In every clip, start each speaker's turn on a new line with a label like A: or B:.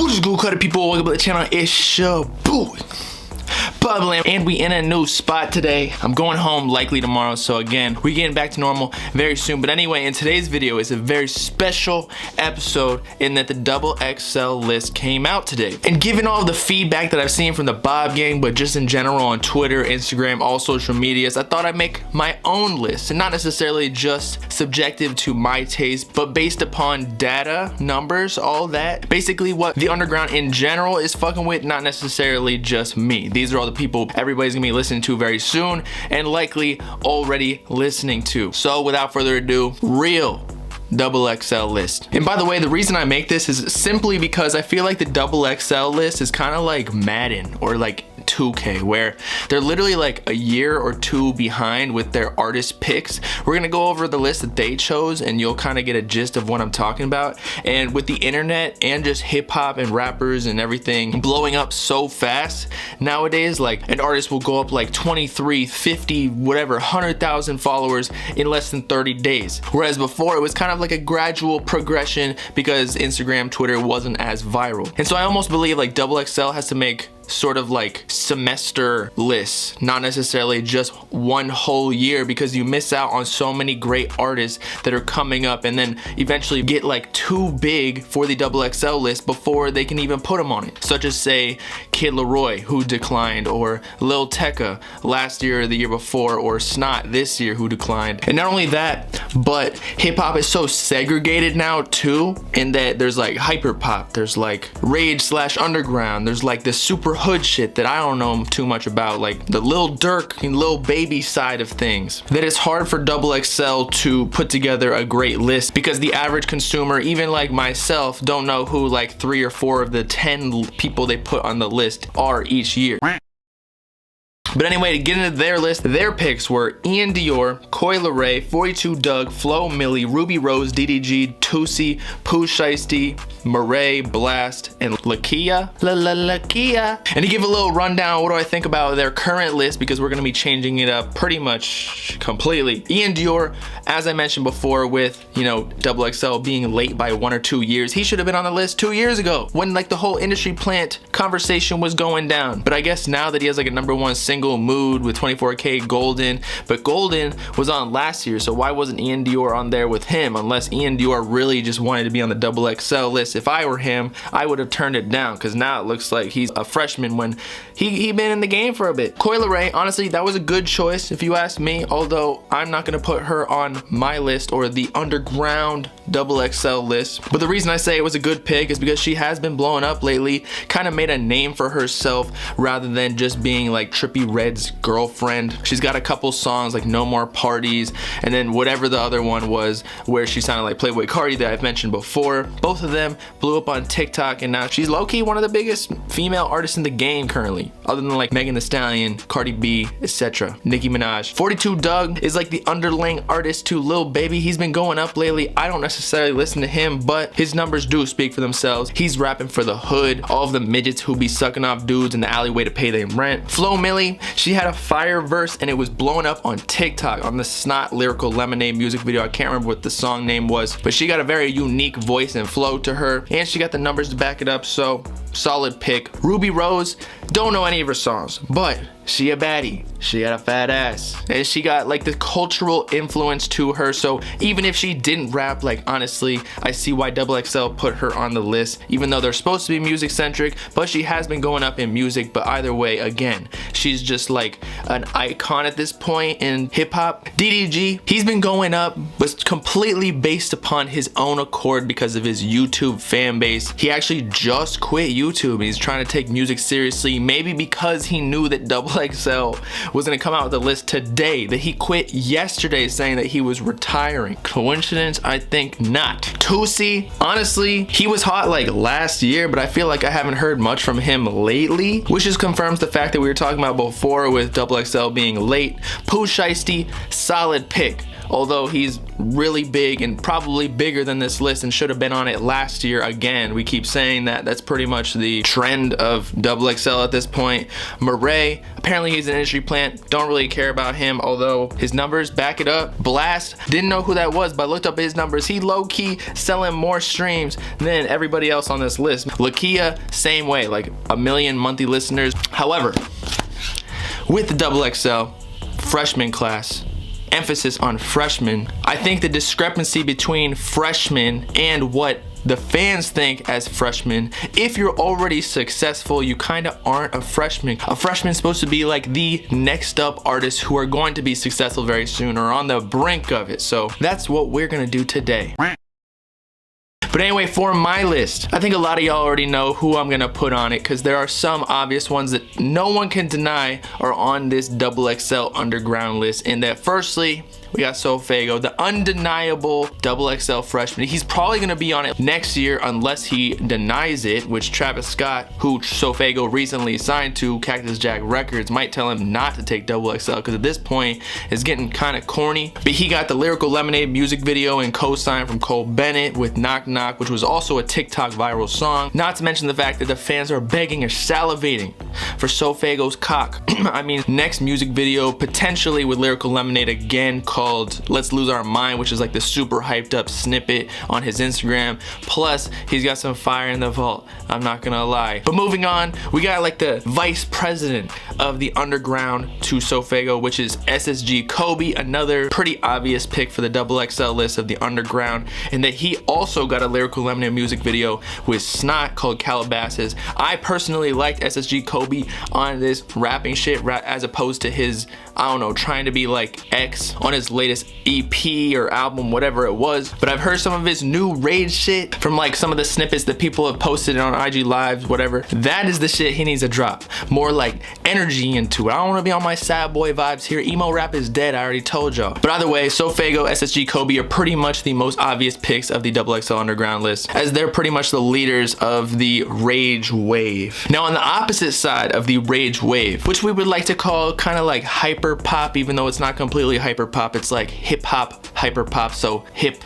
A: What is good, credit people? Welcome to the channel. It's your boy Bubbling, and we in a new spot today. I'm going home likely tomorrow, so again, we're getting back to normal very soon. But anyway, in today's video is a very special episode in that the XXL list came out today. And given all the feedback that I've seen from the Bob gang, but just in general on Twitter, Instagram, all social medias, I thought I'd make my own list, and not necessarily just subjective to my taste, but based upon data, numbers, all that. Basically what the underground in general is fucking with, not necessarily just me. These are all the people everybody's gonna be listening to very soon and likely already listening to. So without further ado, real XXL list. And by the way, the reason I make this is simply because I feel like the XXL list is kind of like Madden or like 2K, where they're literally like a year or two behind with their artist picks. We're gonna go over the list that they chose and you'll kind of get a gist of what I'm talking about. And with the internet and just hip hop and rappers and everything blowing up so fast nowadays, like an artist will go up like 23, 50, whatever, 100,000 followers in less than 30 days. Whereas before it was kind of like a gradual progression because Instagram, Twitter wasn't as viral. And so I almost believe like XXL has to make sort of like semester lists, not necessarily just one whole year, because you miss out on so many great artists that are coming up and then eventually get like too big for the XXL list before they can even put them on it. Such as say Kid Laroi, who declined, or Lil Tecca last year or the year before, or Snot this year, who declined. And not only that, but hip hop is so segregated now too, in that there's like hyper pop, there's like rage / underground, there's like this super hood shit that I don't know too much about, like the Lil Durk and Lil Baby side of things, that it's hard for XXL to put together a great list because the average consumer, even like myself, don't know who like 3 or 4 of the 10 people they put on the list are each year. But anyway, to get into their list, their picks were Ian Dior, Coi Leray, 42 Dugg, Flo Milli, Ruby Rose, DDG, Toosii, Pooh Shiesty, Murray, Blast, and Lakia. Lakia. And to give a little rundown, what do I think about their current list, because we're gonna be changing it up pretty much completely. Ian Dior, as I mentioned before, with, you know, XXL being late by 1 or 2 years, he should have been on the list 2 years ago when like the whole industry plant conversation was going down. But I guess now that he has like a #1 single, Mood, with 24K, Golden, but Golden was on last year, so why wasn't Ian Dior on there with him? Unless Ian Dior really just wanted to be on the XXL list. If I were him, I would have turned it down, because now it looks like he's a freshman when he been in the game for a bit. Coi Leray, honestly, that was a good choice if you ask me, although I'm not gonna put her on my list or the underground XXL list. But the reason I say it was a good pick is because she has been blowing up lately, kind of made a name for herself rather than just being like Trippie Redd's girlfriend. She's got a couple songs like No More Parties, and then whatever the other one was where she sounded like Playboy Cardi that I've mentioned before. Both of them blew up on TikTok, and now she's low-key one of the biggest female artists in the game currently, other than like Megan Thee Stallion, Cardi B, etc. Nicki Minaj. 42 Dugg is like the underling artist to Lil Baby. He's been going up lately. I don't necessarily listen to him, but his numbers do speak for themselves. He's rapping for the hood, all of the midgets who be sucking off dudes in the alleyway to pay their rent. Flo Milli, she had a fire verse and it was blowing up on TikTok on the Snot Lyrical Lemonade music video. I can't remember what the song name was, but she got a very unique voice and flow to her, and she got the numbers to back it up, so solid pick. Ruby Rose, don't know any of her songs, but she a baddie. She got a fat ass, and she got like the cultural influence to her, so even if she didn't rap, like honestly, I see why XXL put her on the list, even though they're supposed to be music centric, but she has been going up in music. But either way, again, she's just like an icon at this point in hip hop. DDG, he's been going up, but completely based upon his own accord because of his YouTube fan base. He actually just quit YouTube and he's trying to take music seriously, maybe because he knew that XXL was gonna come out with a list today, that he quit yesterday saying that he was retiring. Coincidence? I think not. Toosii, honestly, he was hot like last year, but I feel like I haven't heard much from him lately, which just confirms the fact that we were talking about before with XXL being late. Pooh Shiesty, solid pick. although he's really big and probably bigger than this list and should have been on it last year. Again, we keep saying that. That's pretty much the trend of XXL at this point. Murray, apparently he's an industry plant. Don't really care about him, although his numbers back it up. Blast, didn't know who that was, but I looked up his numbers. He low-key selling more streams than everybody else on this list. Lakia, same way, like 1 million monthly listeners. However, with the XXL freshman class, emphasis on freshmen, I think the discrepancy between freshmen and what the fans think as freshmen, if you're already successful, you kind of aren't a freshman. A freshman's supposed to be like the next up artists who are going to be successful very soon or on the brink of it. So that's what we're gonna do today. But anyway, for my list, I think a lot of y'all already know who I'm gonna put on it, because there are some obvious ones that no one can deny are on this XXL underground list. And that firstly, we got Sofago, the undeniable XXL freshman. He's probably gonna be on it next year unless he denies it, which Travis Scott, who Sofago recently signed to Cactus Jack Records, might tell him not to take XXL, because at this point it's getting kind of corny. But he got the Lyrical Lemonade music video and co-sign from Cole Bennett with Knock Knock, which was also a TikTok viral song. Not to mention the fact that the fans are begging or salivating for Sofago's cock. I mean, next music video potentially with Lyrical Lemonade again, called Let's Lose Our Mind, which is like the super hyped up snippet on his Instagram. Plus, he's got some fire in the vault, I'm not gonna lie. But moving on, we got like the vice president of the underground to Sofago, which is SSG Kobe, another pretty obvious pick for the XXL list of the underground, and that he also got a Lyrical Lemonade music video with Snot called Calabasas. I personally liked SSG Kobe on this rapping shit as opposed to his, I don't know, trying to be like X on his latest EP or album, whatever it was. But I've heard some of his new rage shit from like some of the snippets that people have posted on IG lives, whatever. That is the shit he needs to drop. More like energy into it. I don't want to be on my sad boy vibes here. Emo rap is dead, I already told y'all. But either way, Sofago, SSG Kobe are pretty much the most obvious picks of the XXL underground list, as they're pretty much the leaders of the rage wave. Now on the opposite side of the rage wave, which we would like to call kind of like hyper pop, even though it's not completely hyper pop, it's like hip hop hyper pop, so hip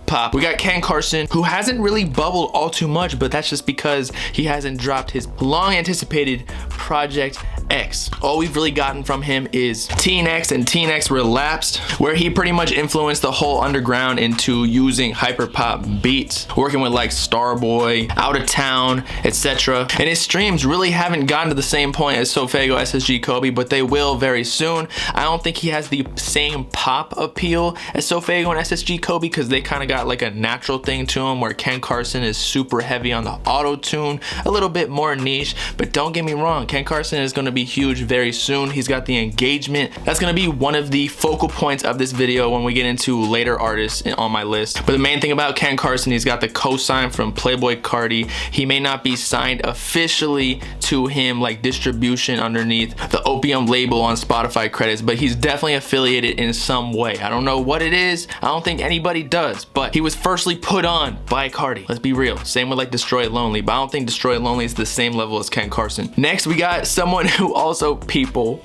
A: pop. We got Ken Carson, who hasn't really bubbled all too much, but that's just because he hasn't dropped his long anticipated Project X. All we've really gotten from him is Teen X and Teen X Relapsed, where he pretty much influenced the whole underground into using hyperpop beats, working with like Starboy, Out of Town, etc. And his streams really haven't gotten to the same point as Sofago, SSG Kobe, but they will very soon. I don't think he has the same pop appeal as Sofago and SSG Kobe, because they kind of got like a natural thing to him, where Ken Carson is super heavy on the auto-tune, a little bit more niche. But don't get me wrong, Ken Carson is going to be huge very soon. He's got the engagement. That's going to be one of the focal points of this video when we get into later artists on my list. But the main thing about Ken Carson, he's got the co-sign from Playboi Carti. He may not be signed officially to him like distribution underneath the Opium label on Spotify credits, but he's definitely affiliated in some way. I don't know what it is. I don't think anybody does, but he was firstly put on by Carti. Let's be real. Same with like Destroy It Lonely, but I don't think Destroy It Lonely is the same level as Ken Carson. Next, we got someone who also people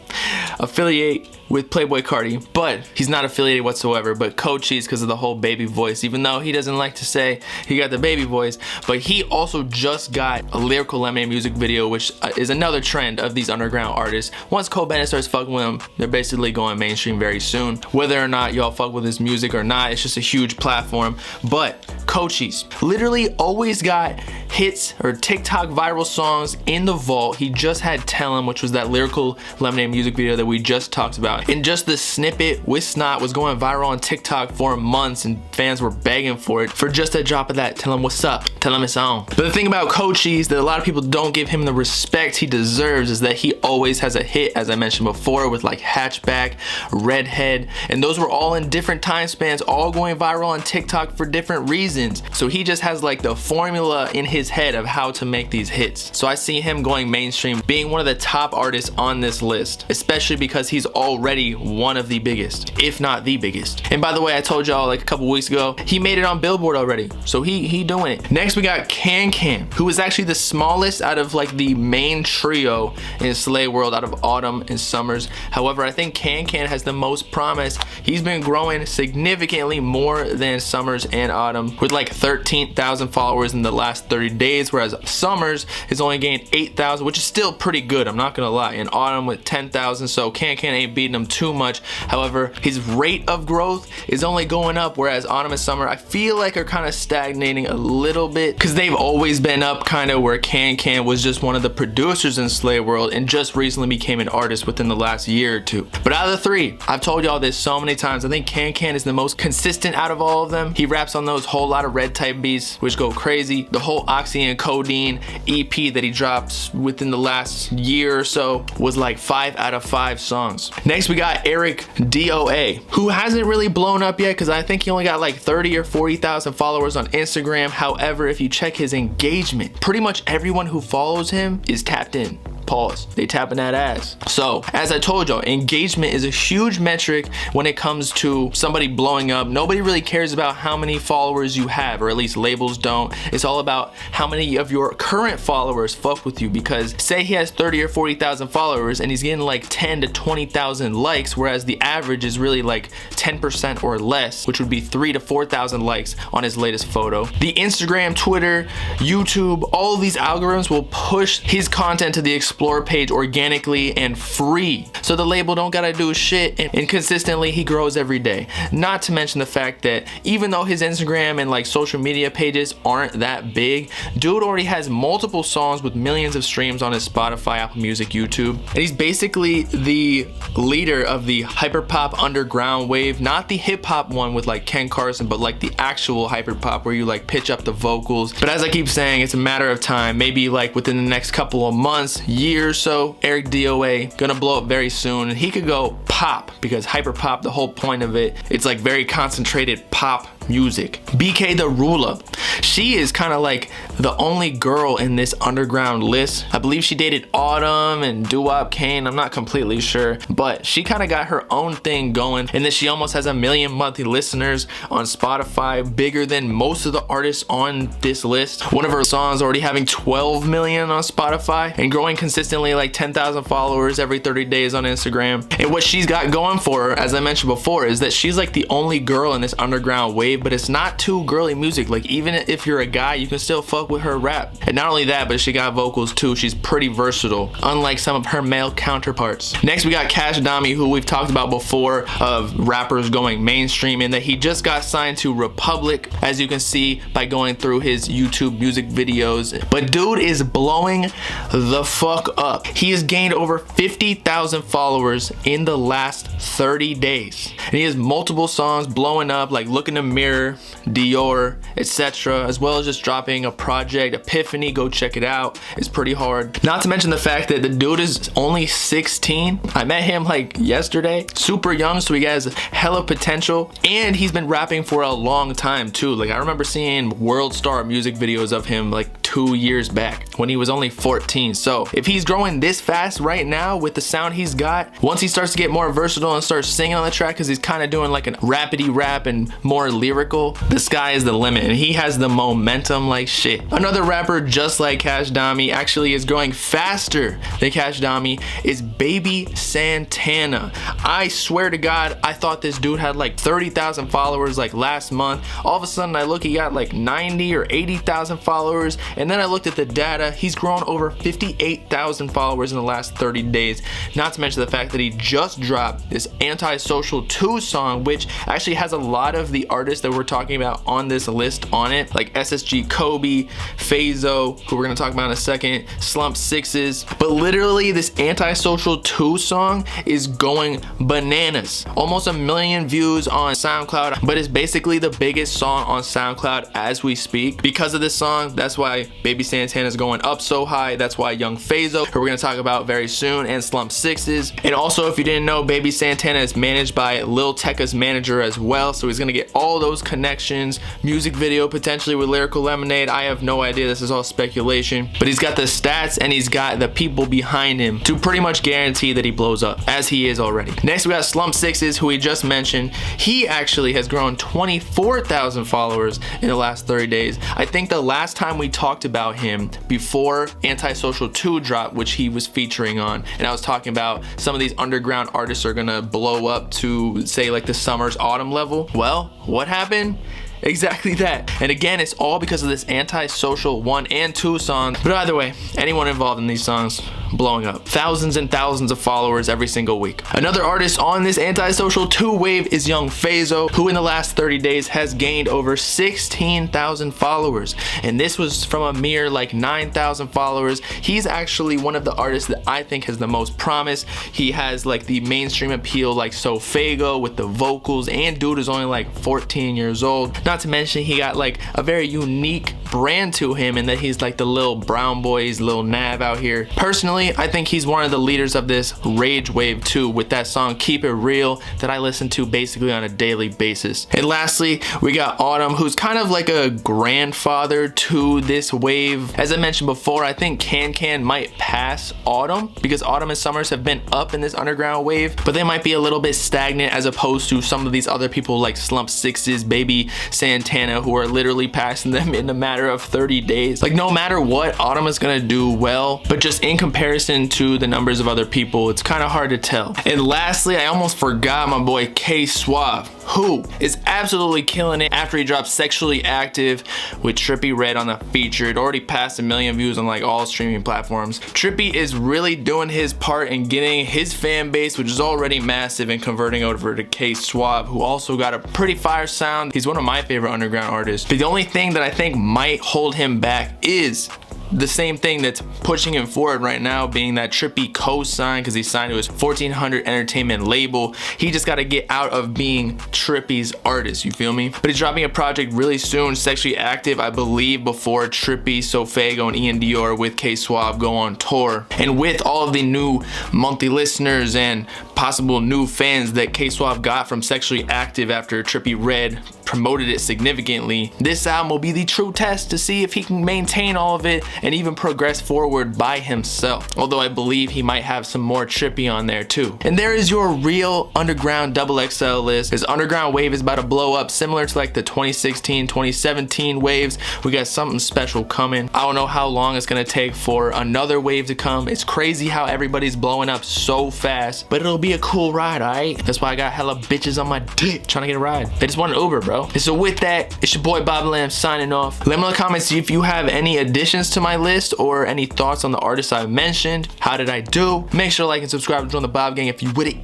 A: affiliate with Playboi Carti, but he's not affiliated whatsoever, but Cochise, because of the whole baby voice, even though he doesn't like to say he got the baby voice. But he also just got a Lyrical Lemonade music video, which is another trend of these underground artists. Once Cole Bennett starts fucking with him, they're basically going mainstream very soon. Whether or not y'all fuck with his music or not, it's just a huge platform. But Cochise literally always got hits or TikTok viral songs in the vault. He just had Tell Him, which was that Lyrical Lemonade music video that we just talked about. And just the snippet with Snot was going viral on TikTok for months, and fans were begging for it, for just a drop of that Tell Him What's Up, Tell Him It's On. But the thing about Cochise that a lot of people don't give him the respect he deserves is that he always has a hit, as I mentioned before, with like Hatchback, Redhead, and those were all in different time spans, all going viral on TikTok for different reasons. So he just has like the formula in his head of how to make these hits. So I see him going mainstream, being one of the top artists on this list, especially because he's already already one of the biggest, if not the biggest. And by the way, I told y'all like a couple weeks ago, he made it on Billboard already, so he doing it. Next we got Can, who is actually the smallest out of like the main trio in Slay World out of Autumn and Summers. However, I think Can has the most promise. He's been growing significantly more than Summers and Autumn, with like 13,000 followers in the last 30 days, whereas Summers has only gained 8,000, which is still pretty good, I'm not gonna lie. And Autumn with 10,000, so Can ain't beating him too much. However, his rate of growth is only going up, whereas Autumn and Summer I feel like are kind of stagnating a little bit, because they've always been up kind of where Can was just one of the producers in Slay World and just recently became an artist within the last year or two. But out of the three, I've told y'all this so many times, I think Can is the most consistent out of all of them. He raps on those whole lot of red type beats, which go crazy. The whole Oxy and Codeine EP that he dropped within the last year or so was like 5 out of 5 songs. Next we got Eric DOA, who hasn't really blown up yet because I think he only got like 30 or 40,000 followers on Instagram. However, if you check his engagement, pretty much everyone who follows him is tapped in. Pause. They tapping that ass. So as I told y'all, engagement is a huge metric when it comes to somebody blowing up. Nobody really cares about how many followers you have, or at least labels don't. It's all about how many of your current followers fuck with you, because say he has 30 or 40,000 followers and he's getting like 10 to 20,000 likes, whereas the average is really like 10% or less, which would be 3 to 4,000 likes on his latest photo. The Instagram, Twitter, YouTube, all of these algorithms will push his content to the Explore page organically and free, so the label don't gotta do shit, and consistently he grows every day. Not to mention the fact that even though his Instagram and like social media pages aren't that big, dude already has multiple songs with millions of streams on his Spotify, Apple Music, YouTube, and he's basically the leader of the hyperpop underground wave, not the hip-hop one with like Ken Carson, but like the actual hyperpop where you like pitch up the vocals. But as I keep saying, it's a matter of time, maybe like within the next couple of months, year or so, Eric DOA gonna blow up very soon, and he could go pop, because hyperpop, the whole point of it, it's like very concentrated pop music. BK the Ruler, she is kind of like the only girl in this underground list. I believe she dated Autumn and Doo-Wop Kane, I'm not completely sure, but she kind of got her own thing going, and then she almost has 1 million monthly listeners on Spotify, bigger than most of the artists on this list. One of her songs already having 12 million on Spotify and growing consistently, like 10,000 followers every 30 days on Instagram. And what she's got going for her, as I mentioned before, is that she's like the only girl in this underground wave, but it's not too girly music. Like even if you're a guy, you can still fuck with her rap. And not only that, but she got vocals too. She's pretty versatile, unlike some of her male counterparts. Next we got Cash Dami, who we've talked about before, of rappers going mainstream, and that he just got signed to Republic, as you can see by going through his YouTube music videos. But dude is blowing the fuck up. He has gained over 50,000 followers in the last 30 days, and he has multiple songs blowing up, like Look in the Mirror, Dior, etc., as well as just dropping a project, Epiphany. Go check it out, it's pretty hard. Not to mention the fact that the dude is only 16. I met him like yesterday, super young, so he has hella potential, and he's been rapping for a long time too. Like I remember seeing World Star music videos of him like 2 years back when he was only 14. So if he's growing this fast right now with the sound he's got, once he starts to get more versatile and starts singing on the track, because he's kind of doing like an rapidy rap and more lyrical, the sky is the limit, and he has the momentum like shit. Another rapper just like Cash Dami, actually is growing faster than Cash Dami, is Baby Santana. I swear to God, I thought this dude had like 30,000 followers like last month. All of a sudden I look, he got like 90 or 80,000 followers, and then I looked at the data, he's grown over 58,000 followers in the last 30 days. Not to mention the fact that he just dropped this Antisocial 2 song, which actually has a lot of the artists that we're talking about on this list on it, like SSG Kobe, Phazo, who we're gonna talk about in a second, Slump Sixes. But literally this Antisocial 2 song is going bananas. Almost 1 million views on SoundCloud, but it's basically the biggest song on SoundCloud as we speak. Because of this song, that's why Baby Santana's going up so high. That's why Young Fazo, who we're gonna talk about very soon, and Slump Sixes. And also, if you didn't know, Baby Santana is managed by Lil Tecca's manager as well, so he's gonna get all those connections. Music video potentially with Lyrical Lemonade. I have no idea, this is all speculation, but he's got the stats and he's got the people behind him to pretty much guarantee that he blows up, as he is already. Next, we got Slump Sixes, who we just mentioned. He actually has grown 24,000 followers in the last 30 days. I think the last time we talked about him before Antisocial 2 dropped, which he was featuring on, and I was talking about some of these underground artists are gonna blow up to, say, like the summer's autumn level. Well, what happened? Exactly that. And again, it's all because of this Antisocial 1 and 2 songs. But either way, anyone involved in these songs blowing up. Thousands and thousands of followers every single week. Another artist on this Antisocial 2 wave is Young Fazo, who in the last 30 days has gained over 16,000 followers. And this was from a mere like 9,000 followers. He's actually one of the artists that I think has the most promise. He has like the mainstream appeal like So Fago with the vocals, and dude is only like 14 years old. Not to mention he got like a very unique brand to him in that he's like the little brown boy, he's Lil Nav out here. Personally, I think he's one of the leaders of this rage wave too, with that song Keep It Real that I listen to basically on a daily basis. And lastly, we got Autumn, who's kind of like a grandfather to this wave. As I mentioned before, I think Can might pass Autumn because Autumn and Summers have been up in this underground wave, but they might be a little bit stagnant as opposed to some of these other people like Slump Sixes, Baby Santana, who are literally passing them in a matter of 30 days. Like, no matter what, Autumn is gonna do well, but just in comparison to the numbers of other people, it's kind of hard to tell. And lastly, I almost forgot my boy K Suave, who is absolutely killing it after he dropped Sexually Active with Trippie Redd on the feature. It already passed 1 million views on like all streaming platforms. Trippie is really doing his part in getting his fan base, which is already massive, and converting over to K Suave, who also got a pretty fire sound. He's one of my favorite underground artists. But the only thing that I think might hold him back is the same thing that's pushing him forward right now, being that Trippie co-signed because he signed to his 1400 Entertainment label. He just got to get out of being Trippie's artist, you feel me? But he's dropping a project really soon, Sexually Active, I believe, before Trippie, So Fago, and Ian Dior with K Suave go on tour. And with all of the new monthly listeners and possible new fans that K Suave got from Sexually Active after Trippie Redd promoted it significantly, this album will be the true test to see if he can maintain all of it and even progress forward by himself. Although I believe he might have some more Trippie on there too. And there is your real underground XXL list. This underground wave is about to blow up, similar to like the 2016, 2017 waves. We got something special coming. I don't know how long it's gonna take for another wave to come. It's crazy how everybody's blowing up so fast, but it'll be a cool ride, alright? That's why I got hella bitches on my dick trying to get a ride. They just want an Uber, bro. And so with that, it's your boy Bob Lamb signing off. Let me know in the comments if you have any additions to my list or any thoughts on the artists I've mentioned. How did I do? Make sure to like and subscribe and join the Bob Gang if you with it.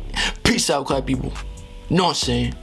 A: Peace out, clap people. Know what I'm saying?